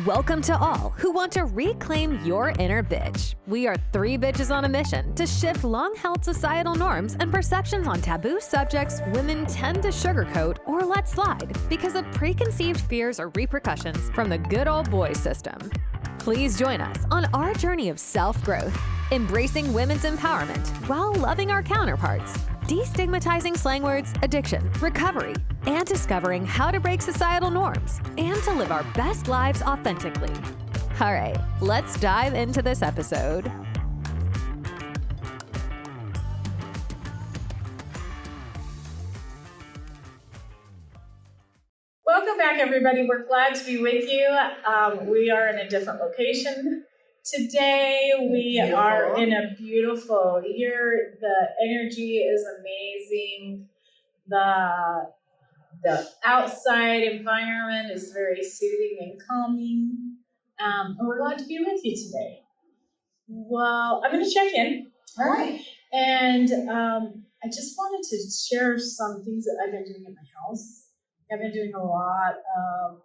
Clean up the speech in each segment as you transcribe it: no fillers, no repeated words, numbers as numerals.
Welcome to all who want to reclaim your inner bitch. We are three bitches on a mission to shift long-held societal norms and perceptions on taboo subjects women tend to sugarcoat or let slide because of preconceived fears or repercussions from the good old boy system. Please join us on our journey of self-growth, embracing women's empowerment while loving our counterparts, destigmatizing slang words, addiction, recovery, and discovering how to break societal norms and to live our best lives authentically. All right, let's dive into this episode. Welcome back, everybody. We're glad to be with you. We are in a different location today. We are in a beautiful year. The energy is amazing. The outside environment is very soothing and calming. And we're glad to be with you today. Well, I'm going to check in. All right. And I just wanted to share some things that I've been doing at my house. I've been doing a lot of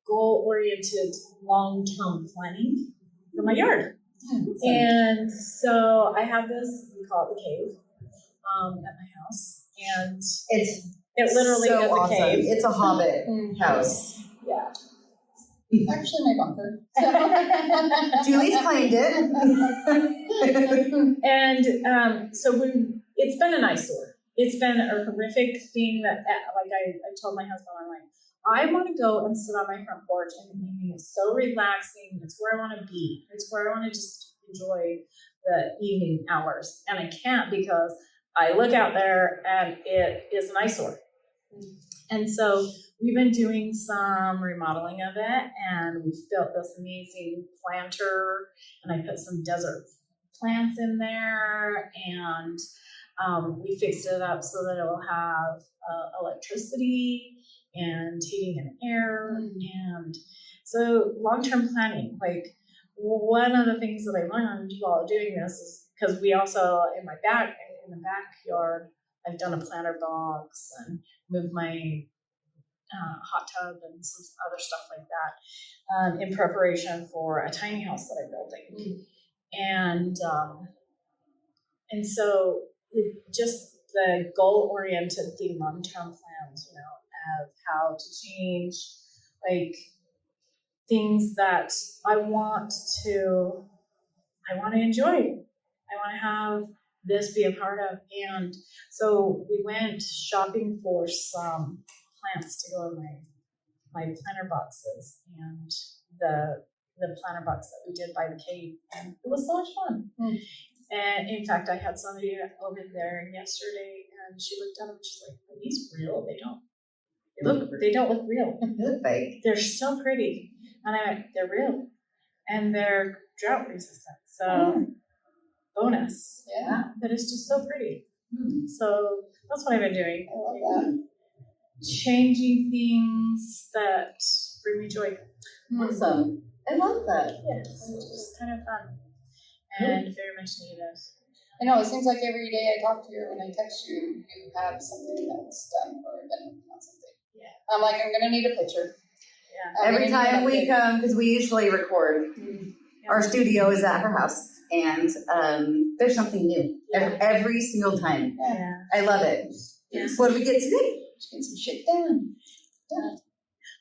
goal-oriented long-term planning for my yard. And so I have this, we call it the cave, at my house. And it literally so is a awesome. cave. It's a hobbit house. Yeah. Actually, my bunker. Julie's claimed it. And so it's been an eyesore. It's been a horrific thing that, I told my husband, I'm like, I want to go and sit on my front porch in the evening. It's so relaxing. It's where I want to be. It's where I want to just enjoy the evening hours. And I can't because I look out there and it is an eyesore. And so we've been doing some remodeling of it, and we've built this amazing planter, and I put some desert plants in there, and we fixed it up so that it will have electricity and heating and air. And so long-term planning, one of the things that I learned while doing this is because we also, in the backyard, I've done a planter box and moved my hot tub and some other stuff like that in preparation for a tiny house that I'm building. And so just the goal-oriented thing, long-term plans, of how to change, things that I want to enjoy. I want to have this be a part of. And so we went shopping for some plants to go in my planter boxes, and the planter box that we did by the cave, and it was so much fun. And in fact, I had somebody over there yesterday, and she looked at them and she's like, "Are these real? They don't look real. They look fake. They're so pretty." And I went, "They're real, and they're drought resistant. So bonus, Yeah. But it's just so pretty." So that's what I've been doing. I love that. Changing things that bring me joy. Awesome. I love that. Yes, it's just kind of fun and very much needed. I know, it seems like every day I talk to you or when I text you, you have something that's done or been working on something. Yeah. I'm like, I'm going to need a picture. Yeah. Every time we come, because we usually record, our studio is at her house, and there's something new every single time. Yeah. I love it. Yeah. What do we get today? Just get some shit done.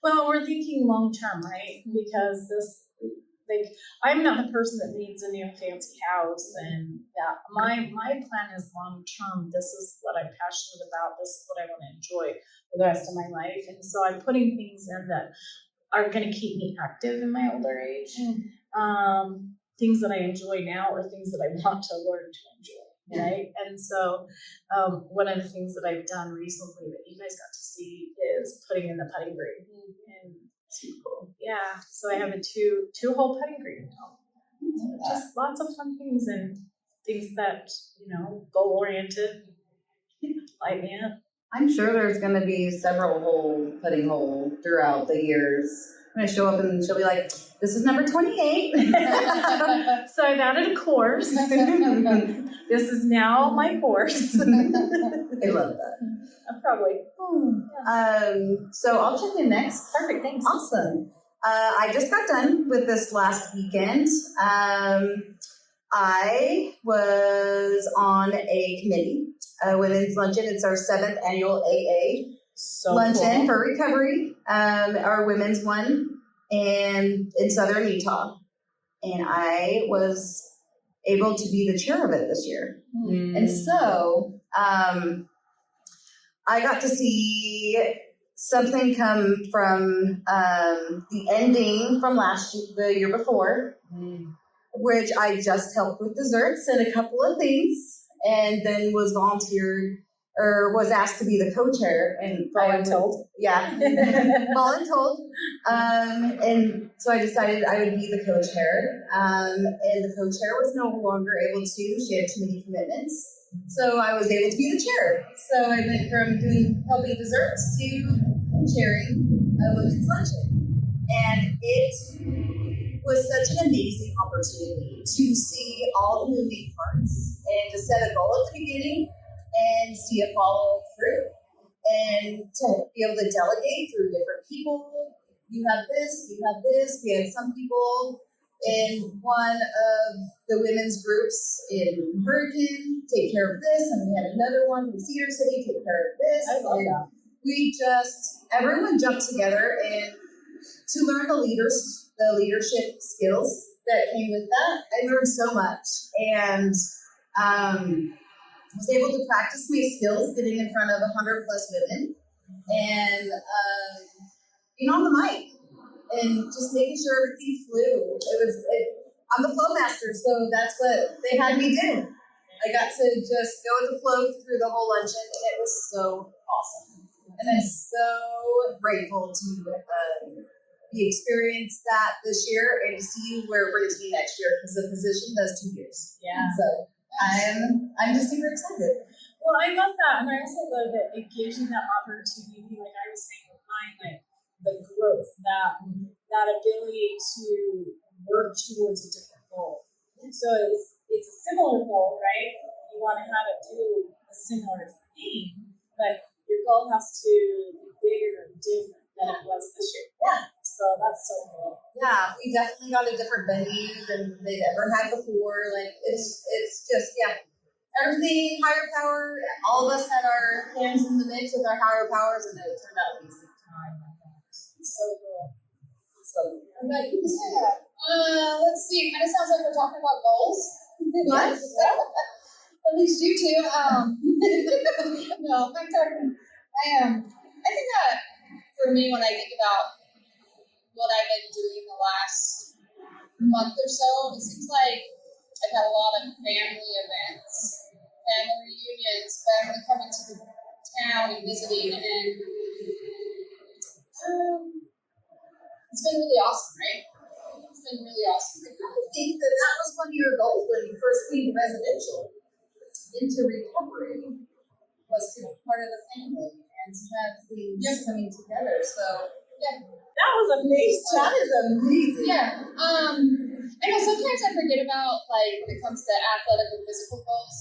Well, we're thinking long term, right? Because I'm not the person that needs a new fancy house, and my plan is long term. This is what I'm passionate about. This is what I want to enjoy for the rest of my life, and so I'm putting things in that are going to keep me active in my older age. Things that I enjoy now, or things that I want to learn to enjoy, right? And so one of the things that I've done recently that you guys got to see is putting in the putting green. And super cool. Yeah, so I have a two-hole putting green now. So just lots of fun things and things that, goal-oriented, light me up. I'm sure there's going to be several putting hole throughout the years. I'm going to show up and she'll be like, "This is number 28. So I've added a course. This is now my course. I love that. Probably. So I'll check in next. Perfect, thanks. Awesome. I just got done with this last weekend. I was on a committee, Women's Luncheon. It's our 7th annual AA Luncheon cool. for Recovery, our women's one, and in Southern Utah. And I was able to be the chair of it this year. And so I got to see something come from the ending from last year, the year before, which I just helped with desserts and a couple of things, and then was volunteered or was asked to be the co-chair. And Voluntold. Yeah, voluntold. And so I decided I would be the co-chair. And the co-chair was no longer able to. She had too many commitments. So I was able to be the chair. So I went from helping desserts to chairing a women's luncheon. And it was such an amazing opportunity to see all the moving parts and to set a goal at the beginning and see it follow through. And to be able to delegate through different people. You have this, you have this. We had some people in one of the women's groups in Hurricane take care of this, and we had another one from Cedar City take care of this. I love that. Everyone jumped together and to learn the leadership skills that came with that. I learned so much, and was able to practice my skills getting in front of 100 plus women and being on the mic and just making sure everything flew. I'm the flow master, so that's what they had me do. I got to just go with the flow through the whole luncheon, and it was so awesome. And I'm so grateful to be experienced that this year and to see where it brings me next year, because the position does 2 years. Yeah. So I'm just super excited. Well, I love that, and I also love that it gives you that opportunity, like I was saying with mine, like the growth, that ability to work towards a different goal. So it's a similar goal, right? You want to have it do a similar thing, but your goal has to be bigger and different than it was this year. Yeah. So that's so cool. Yeah, we definitely got a different venue than they'd ever had before. Like it's just everything higher power. All of us had our hands in the mix with our higher powers, and it turned out amazing. So cool. So I'm glad you was here. Let's see. It kind of sounds like we're talking about goals. What? At least you two. No, I'm talking. I think that for me, when I think about what I've been doing the last month or so, it seems like I've had a lot of family events, family reunions, family coming to the town and visiting, and it's been really awesome, right? It's been really awesome. I kind of think that was one of your goals when you first came to residential into recovery, was to be part of the family and to have things coming together. So Yeah. That was amazing. that is amazing. Yeah. I know sometimes I forget about, like, when it comes to athletic and physical goals.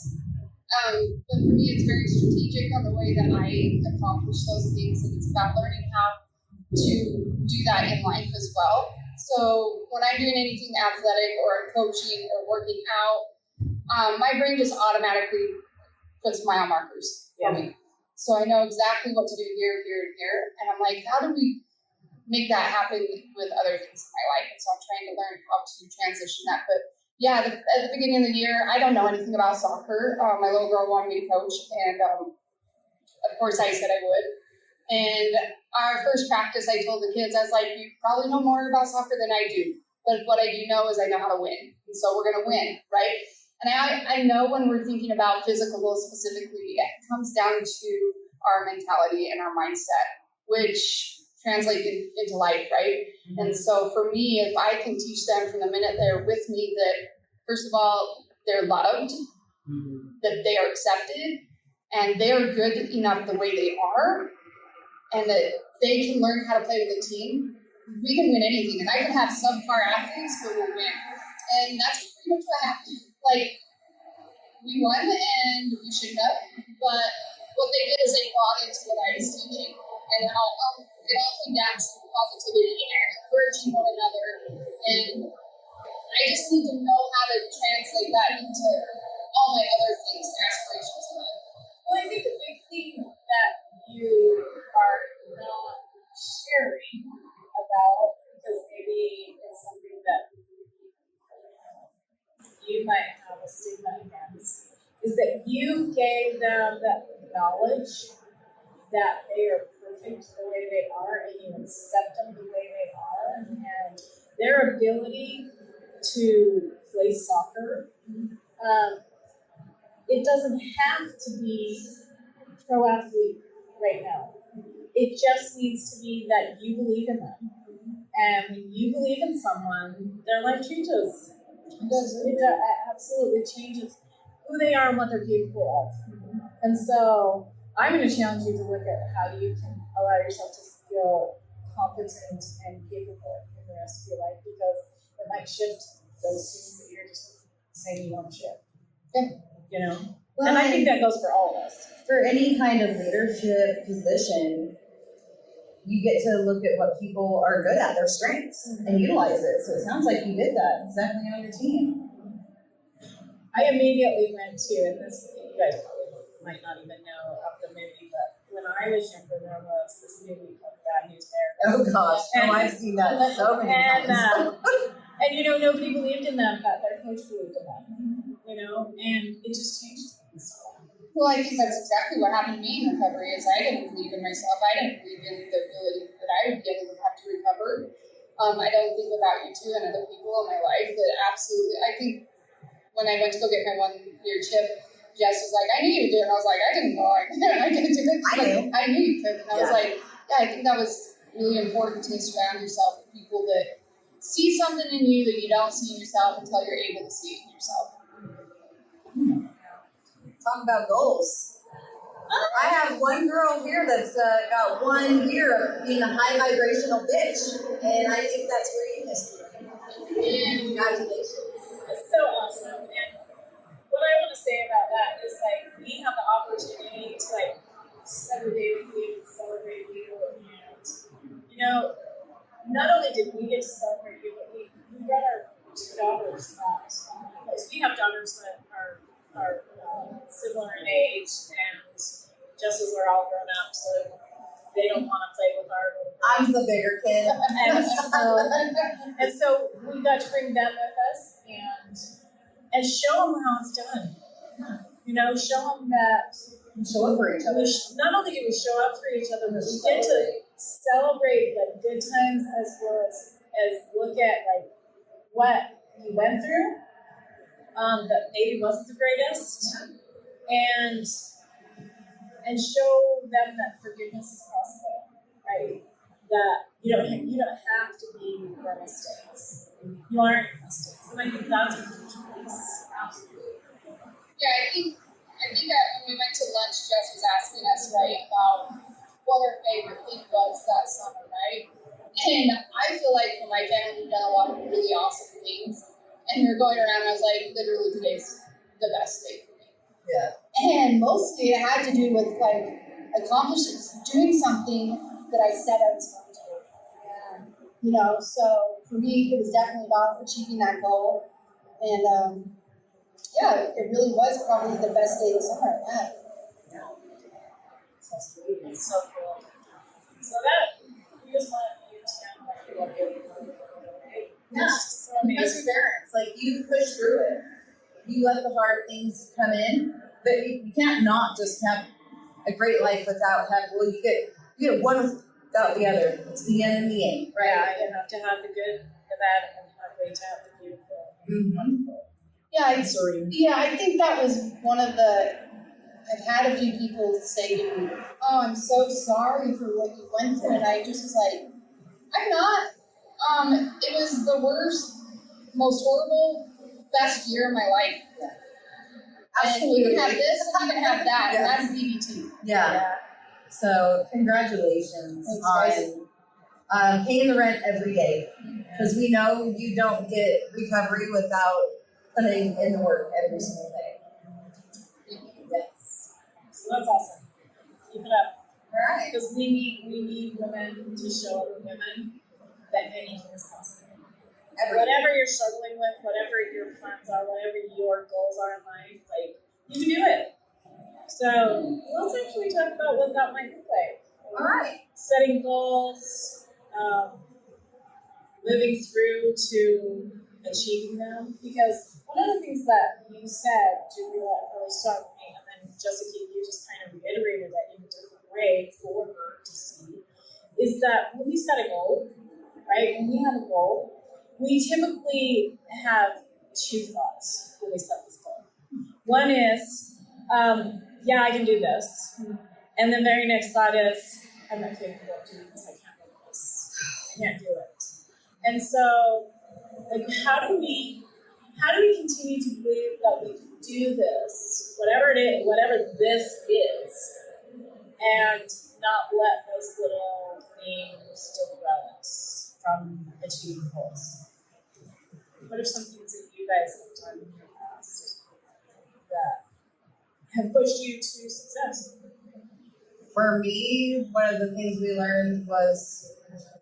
But for me, it's very strategic on the way that I accomplish those things, and it's about learning how to do that in life as well. So when I'm doing anything athletic or coaching or working out, my brain just automatically puts mile markers for me. So I know exactly what to do here, here, and here. And I'm like, how do we make that happen with other things in my life? And so I'm trying to learn how to transition that. But yeah, at the beginning of the year, I don't know anything about soccer. My little girl wanted me to coach, and of course I said I would. And our first practice, I told the kids, I was like, you probably know more about soccer than I do. But what I do know is I know how to win. And so we're going to win, right? And I know when we're thinking about physical goals specifically, it comes down to our mentality and our mindset, which translate into life, right? Mm-hmm. And so for me, if I can teach them from the minute they're with me that, first of all, they're loved, that they are accepted, and they are good enough the way they are, and that they can learn how to play with a team, we can win anything. And I can have subpar athletes, but we'll win. And that's pretty much what happened. Like, we won, and we shouldn't have, but what they did is they bought into what I was teaching. And it all came down to positivity and encouraging one another. And I just need to know how to translate that into all my other things and aspirations in life. Well, I think the big thing that you are not sharing about, because maybe it's something that you might have a stigma against, is that you gave them that knowledge that they are perfect the way they are, and you accept them the way they are, and their ability to play soccer. It doesn't have to be pro athlete right now. It just needs to be that you believe in them. And when you believe in someone, their life changes. It absolutely changes who they are and what they're capable of. And so I'm going to challenge you to look at how you can allow yourself to feel competent and capable in the rest of your life, because it might shift those things that you're just saying you want to shift. You know? Well, and I think that goes for all of us. For any kind of leadership position, you get to look at what people are good at, their strengths, and utilize it. So it sounds like you did that exactly on your team. I immediately went to, and this, you guys probably might not even know of the movie, but when I was younger, there was this movie called Bad News Bears. Oh gosh, I've seen that so many times. And you know, nobody believed in them, but their coach believed in them. You know, and it just changed things. Well, I think that's exactly what happened to me in recovery. Is I didn't believe in myself. I didn't believe in the ability that I would be able to have to recover. I don't think without you two and other people in my life that absolutely. I think when I went to go get my 1-year chip, Jess was like, "I knew you did," and I was like, "I didn't know I could do it." I knew you could, and I was like, "Yeah, I think that was really important to surround yourself with people that see something in you that you don't see in yourself until you're able to see it in yourself." Talk about goals. I have one girl here that's got 1 year of being a high vibrational bitch, and I think that's where you missed it. Congratulations. It's so awesome. And what I want to say about that is, like, we have the opportunity to, like, spend the day with you and celebrate you. And, you know, not only did we get to celebrate you, but we brought our 2 daughters out. Because we have daughters that are similar in age, and just as we're all grown up, so they don't want to play with our little girls. I'm the bigger kid. And so we got to bring them with us and show them how it's done. You know, show them that Show up for each other. not only do we show up for each other, but we get to celebrate the good times as well as look at, like, what you went through that maybe wasn't the greatest, and show them that forgiveness is possible, right? That you don't have to be your mistakes. You aren't mistakes, and I think that's a huge piece. Absolutely. Yeah, I think that when we went to lunch, Jess was asking us, right, about what her favorite thing was that summer, right? And I feel like for my family, we've done a lot of really awesome things. And we were going around, and I was like, literally, today's the best day for me. Yeah. And mostly it had to do with, like, accomplishing, doing something that I said I was going to do. And, you know, so for me, it was definitely about achieving that goal. And, yeah, it really was probably the best day of the summer I've had. It's so cool. So that we just want you to know that you love you. Yeah. It's so amazing. Perseverance. Like, you push through it. You let the hard things come in, but you can't not just have a great life without you get one without the other. It's the yin and the yang, right? Yeah, you have to have the good, the bad, and halfway to have the beautiful. Wonderful. Yeah, I think that was one of the. I've had a few people say to me, "Oh, I'm so sorry for what you went through," and I just was like, "I'm not. It was the worst, most horrible, best year of my life. Absolutely. And you can have this, and you can have that, Yeah. and that's BBT." Yeah. So congratulations on paying the rent every day, because we know you don't get recovery without putting in the work every single day. Yes. So that's awesome. Keep it up. All right. Because we need women to show other women that anything is possible. Whatever you're struggling with, whatever your plans are, whatever your goals are in life, like, you can do it. So let's actually talk about what that might look like. All right. Setting goals, moving through to achieving them. Because one of the things that you said, Julie, that really struck me, and then Jessica, you just kind of reiterated it in a different way for her to see, is that when we set a goal, right, when we have a goal, we typically have two thoughts when we set this goal. One is, yeah, I can do this. And the very next thought is, I'm not capable of doing this, I can't do this. I can't do it. And so, like, how do we continue to believe that we can do this, whatever it is, whatever this is, and not let those little things derail us from achieving goals? What are some things that you guys have done in your past that have pushed you to success? For me, one of the things we learned was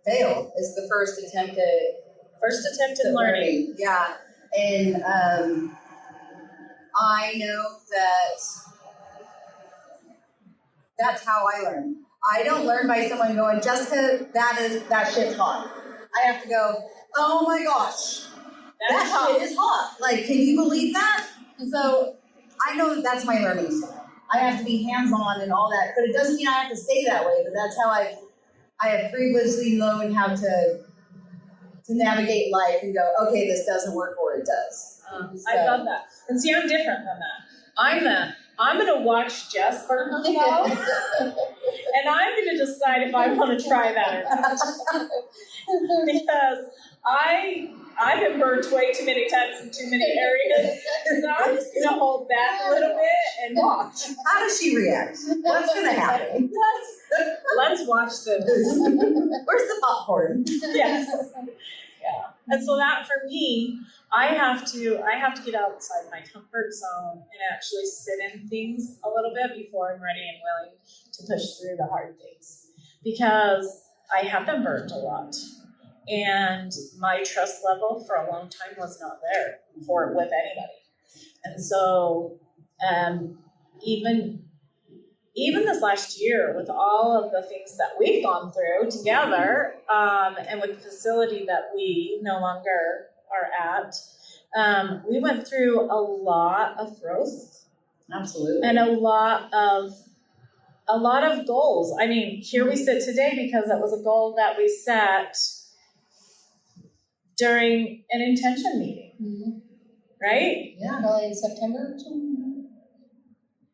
fail is the first attempt at learning. Yeah. And I know that's how I learn. I don't learn by someone going, Jessica, that shit's hot. I have to go, oh my gosh, that shit is hot. Like, can you believe that? So I know that's my learning style. I have to be hands-on and all that, but it doesn't mean I have to stay that way. But that's how I have previously known how to navigate life and go, okay, this doesn't work, or it does. I love that. And see, I'm different than that. I'm going to watch Jess burn her flow, and I'm going to decide if I want to try that or not. Because I've been burned way too many times in too many areas, so I'm just going to hold back a little bit and watch. How does she react? What's going to happen? Let's watch this. Where's the popcorn? Yes. Yeah. And so that for me, I have to get outside my comfort zone and actually sit in things a little bit before I'm ready and willing to push through the hard things. Because I have been burned a lot. And my trust level for a long time was not there with anybody. And so even this last year, with all of the things that we've gone through together, and with the facility that we no longer are at, we went through a lot of growth. Absolutely. And a lot of goals. I mean, here we sit today because it was a goal that we set during an intention meeting, right? Yeah. Probably in September or something.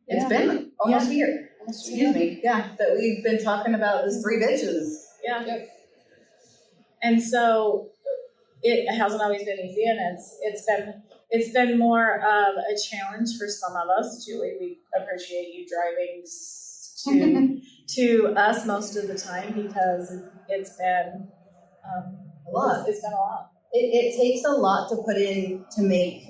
It's been almost a year. Excuse me. Yeah, that we've been talking about this 3 bitches. Yeah. Yep. And so it hasn't always been easy, and it's been more of a challenge for some of us. Julie, we appreciate you driving to us most of the time because it's been A lot. It's been a lot. It takes a lot to put in to make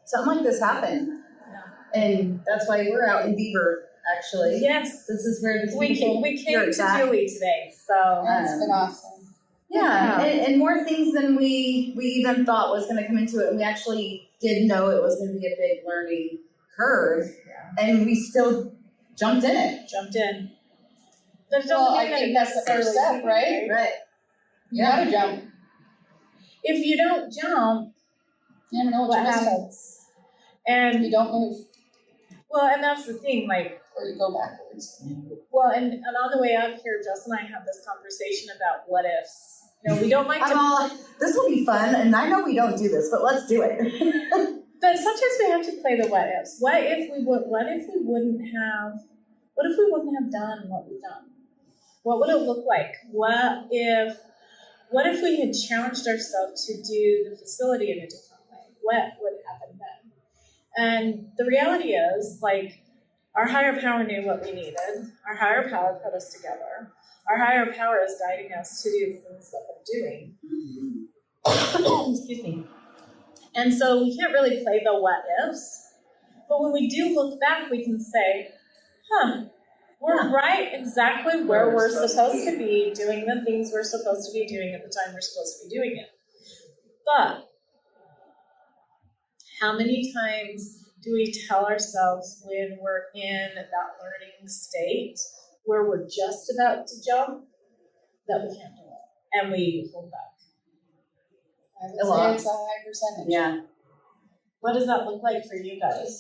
something like this happen. Yeah. And that's why we're out in Beaver, actually. Yes. This is where this We came yurt's to at. Julie today, so It's been awesome. Yeah, and more things than we even thought was going to come into it. And we actually did know it was going to be a big learning curve, and we still jumped in it. jumped in. That doesn't Well, I mean that think it that's the first necessarily step, right? Right. You gotta jump. If you don't jump, You never know what what you're missing. happens? And You don't move, well, and that's the thing, like, or you go backwards. well, and on the way up here, Jess and I have this conversation about what ifs. You know, we don't like I'm all, this will be fun, and I know we don't do this, but let's do it. but sometimes we have to play the what ifs. What if we wouldn't have done what we've done? What would it look like? What if we had challenged ourselves to do the facility in a different way? What would happen then? And the reality is, like, our higher power knew what we needed. Our higher power put us together. Our higher power is guiding us to do the things that we're doing. Excuse me. And so we can't really play the what ifs. But when we do look back, we can say, We're right exactly where we're supposed to be, doing the things we're supposed to be doing at the time we're supposed to be doing it. But how many times do we tell ourselves when we're in that learning state where we're just about to jump that we can't do it and we hold back? I would say it's a high percentage. Yeah. What does that look like for you guys?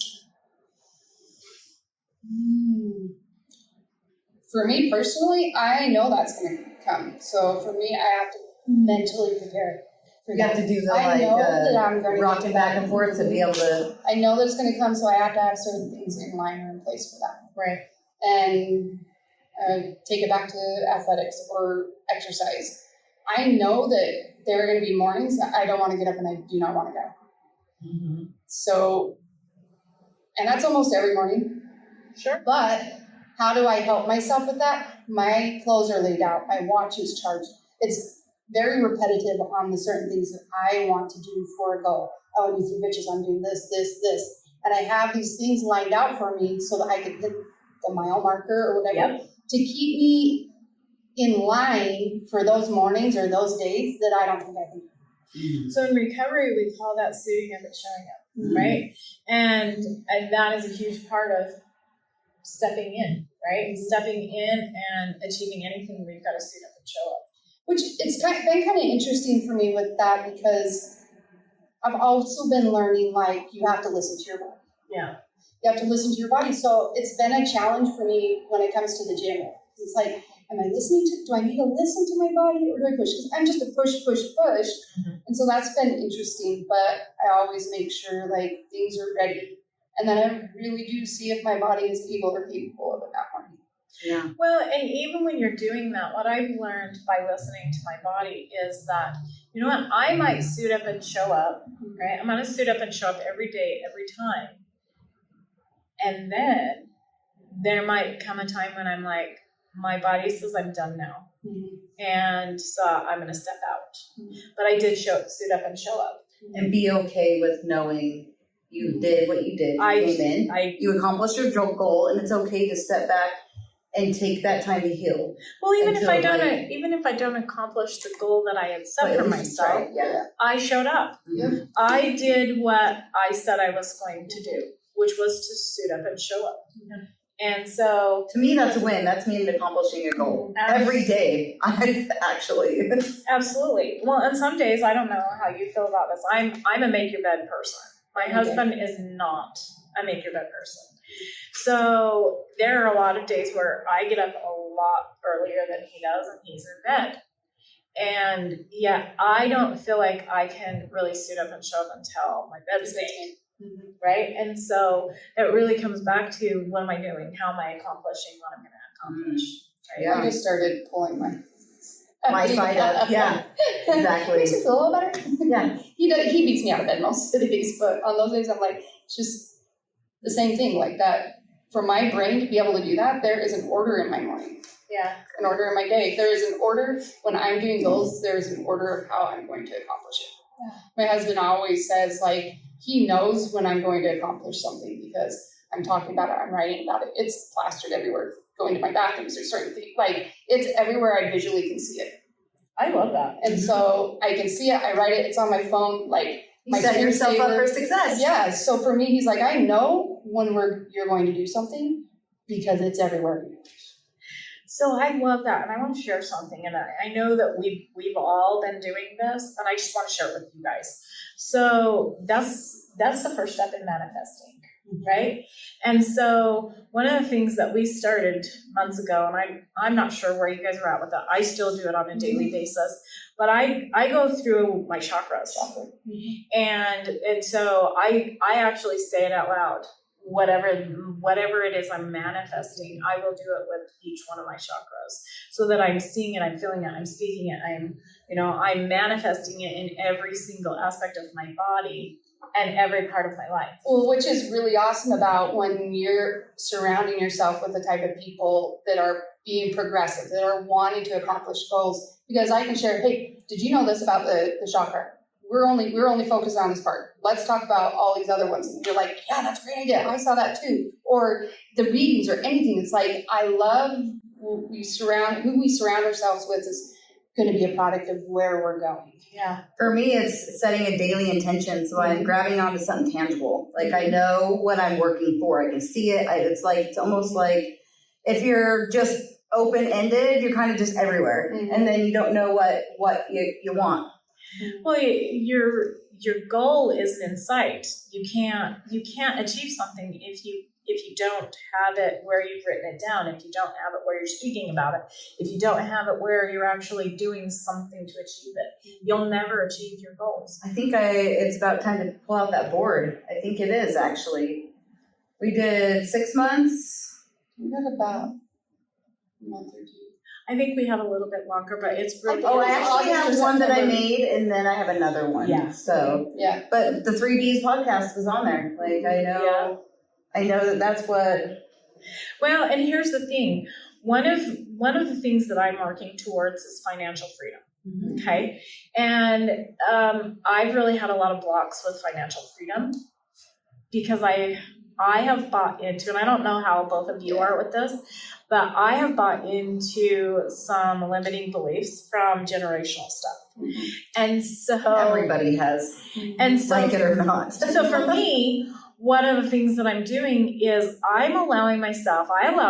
For me personally, I know that's going to come. So for me, I have to mentally prepare for You have that. to do the I know that I'm going to rocking back and forth to be able to. I know that it's going to come, so I have to have certain things in line or in place for that. Right. And take it back to athletics or exercise. I know that there are going to be mornings that I don't want to get up and I do not want to go. Mm-hmm. So, and that's almost every morning. Sure. But how do I help myself with that? My clothes are laid out. My watch is charged. It's very repetitive on the certain things that I want to do for a goal. I want to do 3 bitches. I'm doing this. And I have these things lined out for me so that I can hit the mile marker or whatever to keep me in line for those mornings or those days that I don't think I can do. So in recovery, we call that suiting up and showing up, right? And that is a huge part of stepping in, right? Stepping in and achieving anything, we've got to suit up and show up. Which it's been kind of interesting for me with that because I've also been learning, like, you have to listen to your body. Yeah. You have to listen to your body. So it's been a challenge for me when it comes to the gym. It's like, am I listening to, do I need to listen to my body or do I push? Because I'm just a push. Mm-hmm. And so that's been interesting, but I always make sure like things are ready. And then I really do see if my body is able or capable of it that morning. Yeah. Well, and even when you're doing that, what I've learned by listening to my body is that, you know what, I might suit up and show up, right? I'm going to suit up and show up every day, every time. And then there might come a time when I'm like, my body says I'm done now. Mm-hmm. And so I'm going to step out. But I did suit up and show up. And be okay with knowing you did what you did. You came in, you accomplished your goal, and it's okay to step back and take that time to heal. Well, even if I don't accomplish the goal that I had set for myself, I showed up. Mm-hmm. I did what I said I was going to do, which was to suit up and show up. Mm-hmm. And so, to me, that's a win. That's me accomplishing your goal every day. Actually, absolutely. Well, and some days I don't know how you feel about this. I'm a make your bed person. My husband is not a make your bed person. So there are a lot of days where I get up a lot earlier than he does, and he's in bed. And yet I don't feel like I can really suit up and show up until my bed's made. Mm-hmm. Right? And so it really comes back to what am I doing? How am I accomplishing what I'm going to accomplish? Right? Yeah. I just started pulling my side up. Yeah, exactly. Makes you feel a little better. Yeah. He beats me out of bed most of the days, but on those days I'm like, it's just the same thing. Like that, for my brain to be able to do that, there is an order in my morning. Yeah. An order in my day. There is an order when I'm doing goals, there is an order of how I'm going to accomplish it. Yeah. My husband always says, like, he knows when I'm going to accomplish something because I'm talking about it, I'm writing about it. It's plastered everywhere. Going to my bathrooms, there's certain things. Like, it's everywhere I visually can see it. I love that. And so I can see it, I write it, it's on my phone, like, you set yourself up for success. Yeah, so for me, he's like, I know when you're going to do something because it's everywhere. So I love that, and I want to share something, and I know that we've all been doing this, and I just want to share it with you guys. So that's the first step in manifesting, right? And so one of the things that we started months ago, and I'm not sure where you guys are at with that. I still do it on a daily basis, but I go through my chakras, and so I actually say it out loud. Whatever it is I'm manifesting, I will do it with each one of my chakras so that I'm seeing it, I'm feeling it, I'm speaking it, I'm manifesting it in every single aspect of my body and every part of my life. Well, which is really awesome about when you're surrounding yourself with the type of people that are being progressive, that are wanting to accomplish goals, because I can share, hey, did you know this about the chakra? we're only focused on this part. Let's talk about all these other ones. And you're like, yeah, that's a great idea. I saw that too. Or the readings or anything. It's like, I love who we surround ourselves with is going to be a product of where we're going. Yeah. For me, it's setting a daily intention. So I'm grabbing onto something tangible. Like I know what I'm working for. I can see it. It's almost like if you're just open-ended, you're kind of just everywhere. And then you don't know what you want. Well, your goal isn't in sight. You can't achieve something if you don't have it where you've written it down, if you don't have it where you're speaking about it, if you don't have it where you're actually doing something to achieve it, you'll never achieve your goals. I think it's about time to pull out that board. I think it is actually. We did 6 months. We got about a month or two. I think we have a little bit longer, but it's really. I actually have one that I made, and then I have another one. Yeah. So yeah. But the 3Bs podcast was on there. Like I know. Yeah. I know that's what. Well, and here's the thing. One of the things that I'm working towards is financial freedom. Mm-hmm. Okay, and I've really had a lot of blocks with financial freedom because I have bought into, and I don't know how both of you are with this, but I have bought into some limiting beliefs from generational stuff, and so Everybody has, and so like it or not. So for me, one of the things that I'm doing is I allowed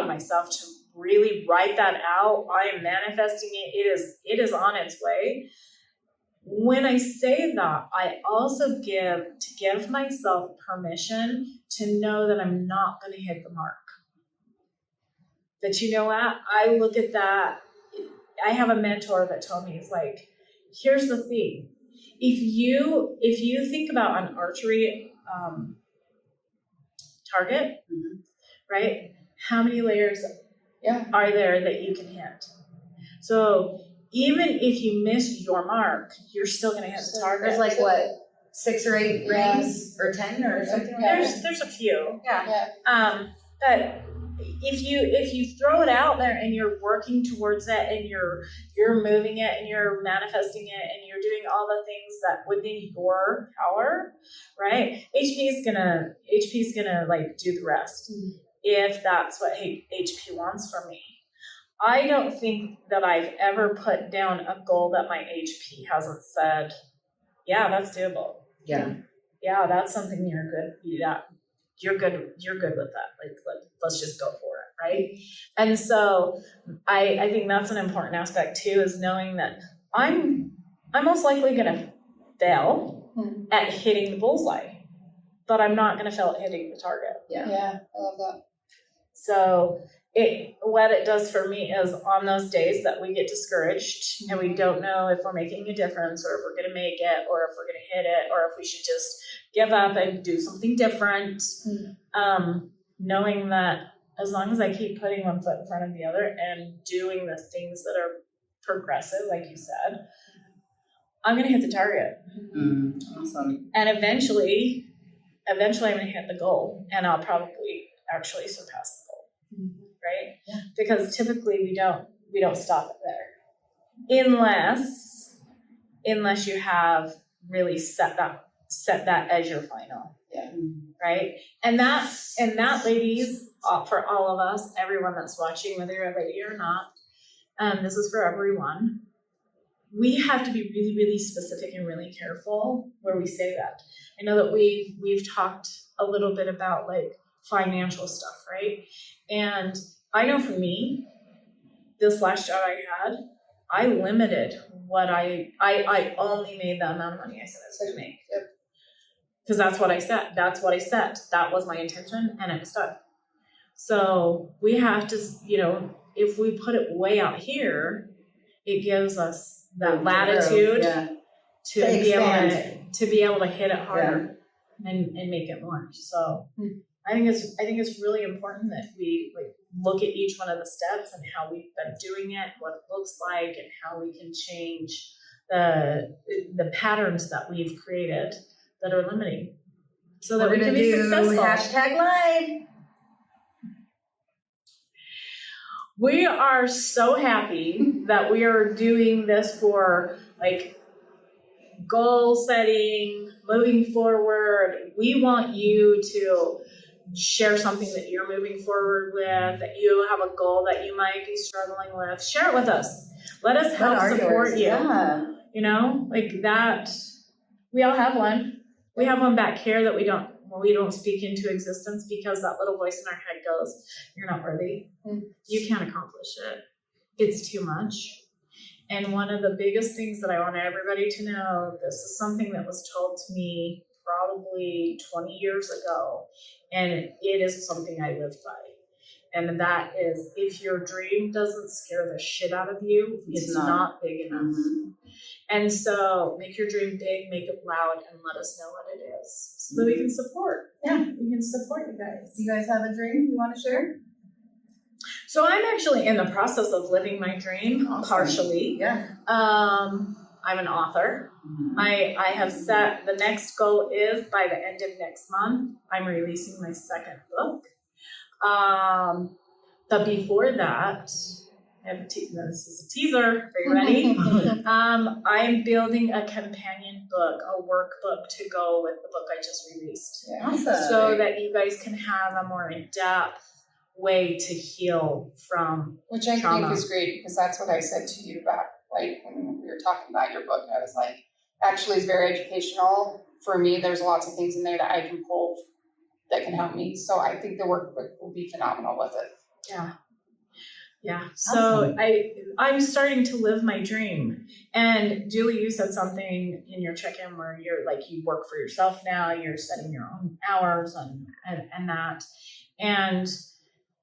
myself to really write that out. I am manifesting it. It is on its way. When I say that, I also give myself permission to know that I'm not going to hit the mark. That you know what? I look at that. I have a mentor that told me, he's like, here's the thing. If you think about an archery target, right? How many layers are there that you can hit? So even if you miss your mark, you're still going to hit the target. There's like what, 6 or 8 rings or 10 or something like that? There's a few. Yeah. But if you throw it out there and you're working towards it and you're moving it and you're manifesting it and you're doing all the things that within your power, right? HP is gonna like do the rest if that's what HP wants from me. I don't think that I've ever put down a goal that my HP hasn't said, yeah, that's doable. Yeah. Yeah, that's something you're good. Yeah, you're good with that. Like, let's just go for it, right? And so I think that's an important aspect too, is knowing that I'm most likely gonna fail at hitting the bullseye, but I'm not gonna fail at hitting the target. Yeah, I love that. So what it does for me is on those days that we get discouraged and we don't know if we're making a difference or if we're going to make it or if we're going to hit it or if we should just give up and do something different, knowing that as long as I keep putting one foot in front of the other and doing the things that are progressive, like you said, I'm going to hit the target. Awesome. And eventually I'm going to hit the goal and I'll probably actually surpass the goal. Right? Yeah. Because typically we don't stop it there. Unless you have really set that as your final. Yeah. Right? And that ladies, for all of us, everyone that's watching, whether you're a lady or not, this is for everyone. We have to be really, really specific and really careful where we say that. I know that we've talked a little bit about like financial stuff, right? And I know for me, this last job I had, I limited what I only made the amount of money I said I was going to make. Because that's what I set. That was my intention and it was done. So we have to, if we put it way out here, it gives us that latitude to be able to hit it harder and make it more. So I think it's really important that we look at each one of the steps and how we've been doing it, what it looks like, and how we can change the patterns that we've created that are limiting, so that we can be successful. #live. We are so happy that we are doing this for goal setting, moving forward. We want you to share something that you're moving forward with, that you have a goal that you might be struggling with. Share it with us. Let us help support you. Yeah. You know, like that. We all have one. We have one back here that we don't speak into existence because that little voice in our head goes, "You're not worthy. You can't accomplish it. It's too much." And one of the biggest things that I want everybody to know, this is something that was told to me probably 20 years ago, and it is something I live by. And that is, if your dream doesn't scare the shit out of you, it's not big enough. Mm-hmm. And so make your dream big, make it loud, and let us know what it is so that we can support. Yeah. We can support you guys. Do you guys have a dream you want to share? So I'm actually in the process of living my dream, partially. Yeah. I'm an author. Mm-hmm. I have set, the next goal is by the end of next month, I'm releasing my second book. But before that, this is a teaser. Are you ready? I'm building a companion book, a workbook to go with the book I just released. Yeah. Awesome. So that you guys can have a more in-depth way to heal from Which I trauma. think is great, because that's what I said to you back, like, when we were talking about your book. I was like, actually, it's very educational. For me, there's lots of things in there that I can pull that can help me. So I think the workbook will be phenomenal with it. Yeah. Yeah. So Awesome. I'm starting to live my dream. And Julie, you said something in your check-in where you're like, you work for yourself now, you're setting your own hours and that. And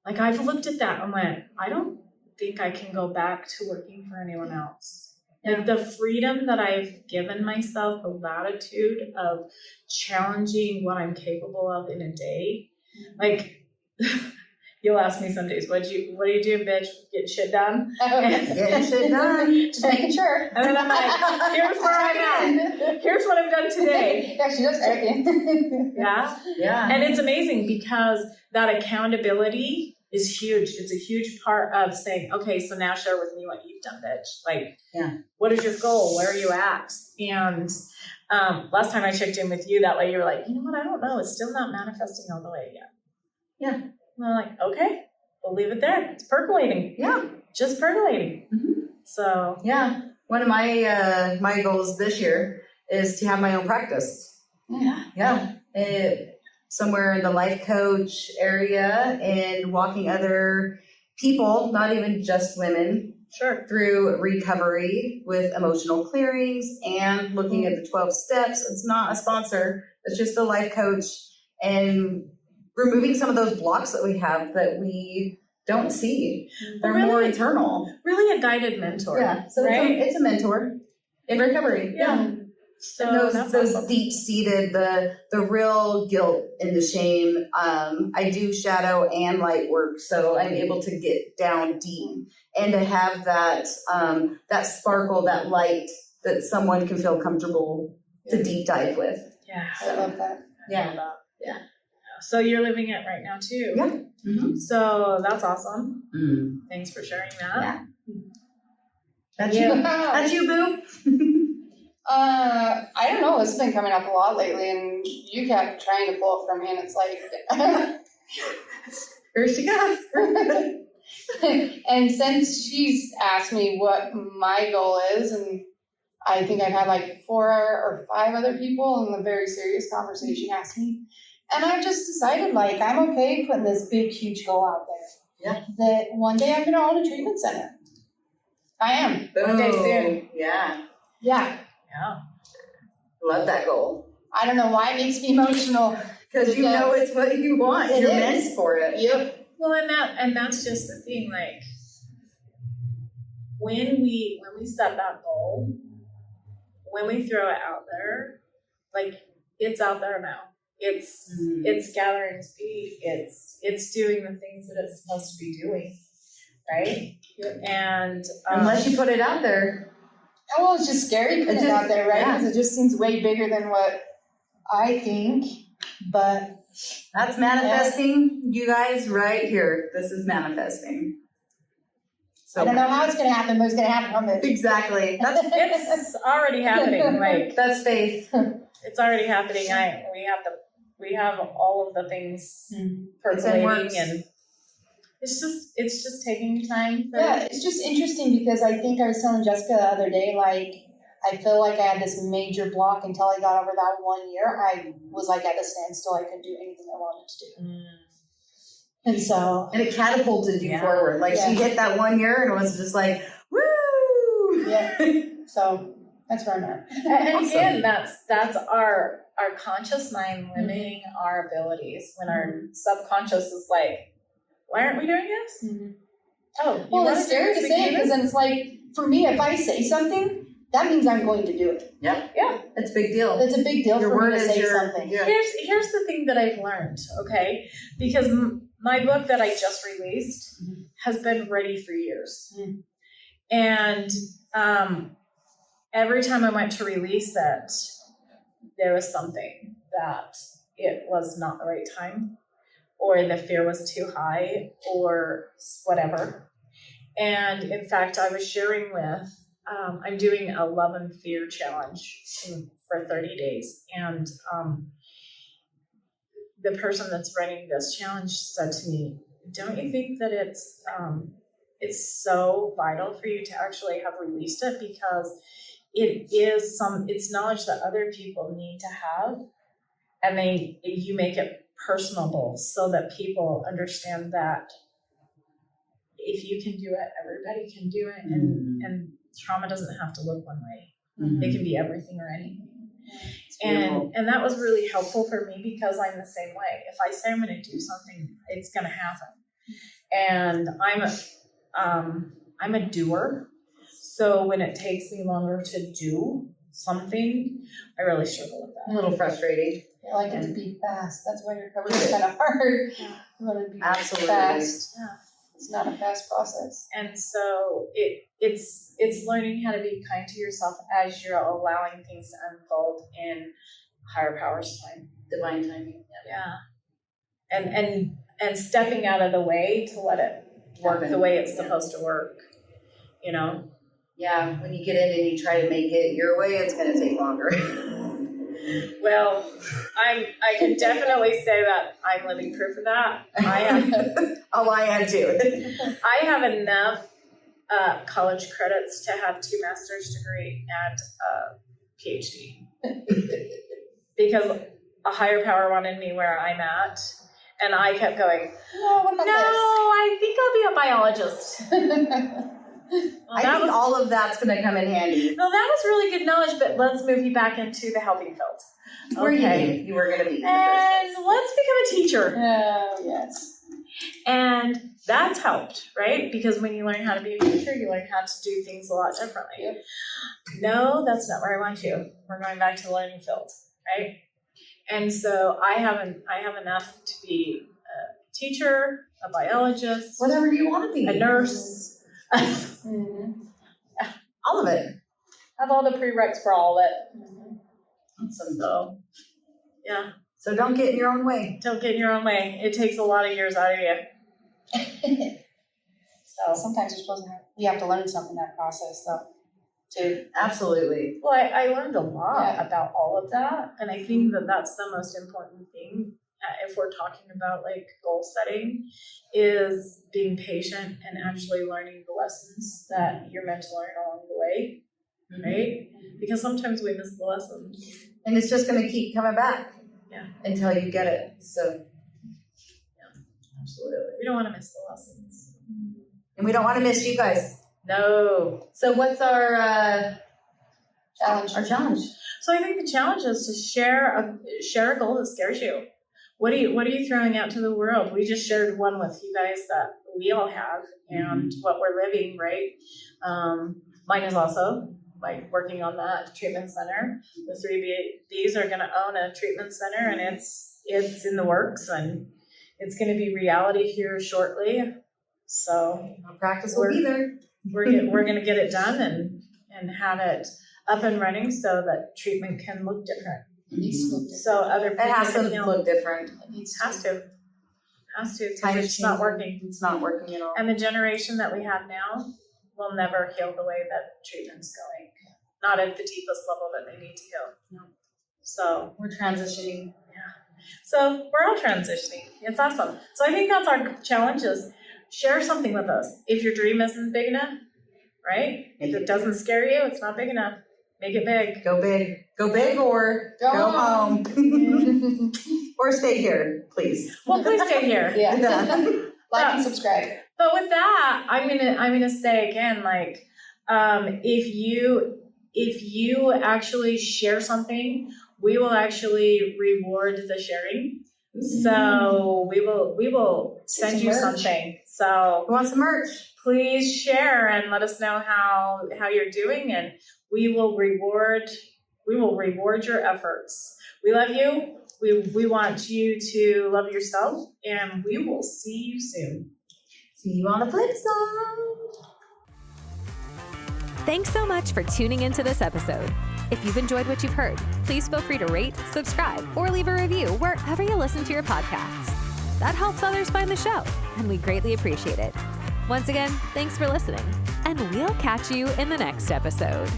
like, I've looked at that and went, I don't think I can go back to working for anyone else. Like the freedom that I've given myself, the latitude of challenging what I'm capable of in a day. Like, you'll ask me some days, what do you do, bitch? Get shit done? Getting shit done. Just making sure. And then I'm like, here's where I'm at. Here's what I've done today. Yeah, she does check in. Yeah. Yeah. And it's amazing because that accountability is huge. It's a huge part of saying, okay, so now share with me what you've done, bitch. Like, what is your goal? Where are you at? And last time I checked in with you that way, you were like, you know what? I don't know. It's still not manifesting all the way yet. Yeah. And I'm like, okay, we'll leave it there. It's percolating. Yeah. Just percolating. Mm-hmm. So yeah. One of my my goals this year is to have my own practice. Yeah. Somewhere in the life coach area and walking other people, not even just women, sure, through recovery with emotional clearings and looking at the 12 steps. It's not a sponsor. It's just a life coach and removing some of those blocks that we have that we don't see. They're really, more internal. Really a guided mentor. Yeah. So right? it's a mentor in recovery. Yeah. So and those awesome. deep-seated, the real guilt and the shame. I do shadow and light work, so I'm able to get down deep and to have that that sparkle, that light that someone can feel comfortable to deep dive with. Yeah. I love that. Yeah. Yeah. So you're living it right now too. Yeah. Mm-hmm. So that's awesome. Mm. Thanks for sharing that. Yeah. That's you. That's you, boo. I don't know. It's been coming up a lot lately, and you kept trying to pull it from me, and it's like, Here she goes. And since she's asked me what my goal is, and I think I've had like 4 or 5 other people in a very serious conversation ask me, and I've just decided like I'm okay putting this big, huge goal out there. Yeah. That one day I'm going to own a treatment center. I am. One day soon. Yeah. Yeah. Yeah. Love that goal. I don't know why it makes me emotional. Because you know it's what you want. It You're is. meant for it. Yep. Well, and that's just the thing. Like when we set that goal, when we throw it out there, like it's out there now. It's gathering speed. It's doing the things that it's supposed to be doing, right? And Unless you put it out there. Well, it's just scary putting it out there, right? Yeah. Because it just seems way bigger than what I think. But That's manifesting, you guys, right here. This is manifesting. So I don't know how it's going to happen, but it's going to happen on this. exactly. That's It's already happening. Like that's faith. it's already happening. We have all of the things It's in percolating, works. and it's just taking time. For, Yeah, it's just interesting because I think I was telling Jessica the other day, like, I feel like I had this major block until I got over that 1 year. I was like at a standstill. I couldn't do anything I wanted to do. Mm. And so, And it catapulted you Yeah. forward. Like she Yeah. hit that 1 year and it was just like, woo! yeah, so that's where I'm at. And Awesome. again, that's our conscious mind limiting our abilities when our subconscious is like, why aren't we doing this? Oh, you Well, wanna it's do scary this to say again? because then it's like, for me, if I say something, that means I'm going to do it. Yeah. It's a big deal. It's a big deal Your for word me to is say your something. yeah. Here's the thing that I've learned, okay? Because my book that I just released has been ready for years. Mm. And every time I went to release it, there was something that it was not the right time, or the fear was too high, or whatever. And in fact, I was sharing with, I'm doing a love and fear challenge for 30 days. And the person that's running this challenge said to me, don't you think that it's so vital for you to actually have released it, because it's knowledge that other people need to have, and you make it personable so that people understand that if you can do it, everybody can do it, and trauma doesn't have to look one way. It can be everything or anything. And that was really helpful for me, because I'm the same way. If I say I'm going to do something, it's going to happen. And I'm a doer. So when it takes me longer to do something, I really struggle with A that. little frustrating. I like it to be fast. That's why recovery is kind of hard. You want it to be Absolutely. fast. Yeah. It's not a fast process. And so it's learning how to be kind to yourself as you're allowing things to unfold in higher power's time. Divine timing. Yeah. And stepping out of the way to let it work Happen. the way it's Yeah. supposed to work. You know? Yeah, when you get in and you try to make it your way, it's going to take longer. Well, I can definitely say that I'm living proof of that. I am too. I have enough college credits to have 2 master's degree and a PhD. Because a higher power wanted me where I'm at, and I kept going, No, what no, about I think I'll be a biologist. this? Well, I think all of that's going to come in handy. no, that was really good knowledge, but let's move you back into the helping field. Where you were going to be in the And first place. let's become a teacher. Oh, yes. And that's helped, right? Because when you learn how to be a teacher, you learn how to do things a lot differently. Yep. No, that's not where I want you. We're going back to the learning field, right? And so I have enough to be a teacher, a biologist, Whatever you want to be. a nurse. All of it. Have all the prereqs for all of it. Awesome. So, yeah, So don't get in your own way. don't get in your own way. It takes a lot of years out of you. So, Sometimes we have to learn something in that process, though, too. Absolutely. well, I learned a lot Yeah. about all of that, and I think that that's the most important thing if we're talking about like goal setting, is being patient and actually learning the lessons that you're meant to learn along the way, right? Because sometimes we miss the lessons. And it's just going to keep coming back. Yeah. Until you get it. So, absolutely. We don't want to miss the lessons. And we don't want to miss you guys. No. So what's our Challenge. Our challenge? So I think the challenge is to share a goal that scares you. What are you throwing out to the world? We just shared one with you guys that we all have and what we're living, right? Mine is also like working on that treatment center. The 3Bs are going to own a treatment center, and it's in the works, and it's going to be reality here shortly. So Our practice will be there. we're going to get it done and have it up and running so that treatment can look different. It needs to look different. So other people It has to can look different. It needs has to, Time because is it's not changing. working. It's not working at all. And the generation that we have now will never heal the way that treatment's going. Not at the deepest level that they need to go. No. So We're transitioning. So we're all transitioning. It's awesome. So I think that's our challenge is share something with us. If your dream isn't big enough, right? If it doesn't scare you, it's not big enough. Make it big. Go big. Go big or Go go home. home. Or stay here, please. Well, please stay here. Yeah. Like and subscribe. But with that, I'm gonna say again, like, if you actually share something, we will actually reward the sharing. So we will send you merch. something. So Who wants some merch? please share and let us know how you're doing, and we will reward your efforts. We love you. We want you to love yourself, and we will see you soon. See you on the flip side. Thanks so much for tuning into this episode. If you've enjoyed what you've heard, please feel free to rate, subscribe, or leave a review wherever you listen to your podcasts. That helps others find the show, and we greatly appreciate it. Once again, thanks for listening, and we'll catch you in the next episode.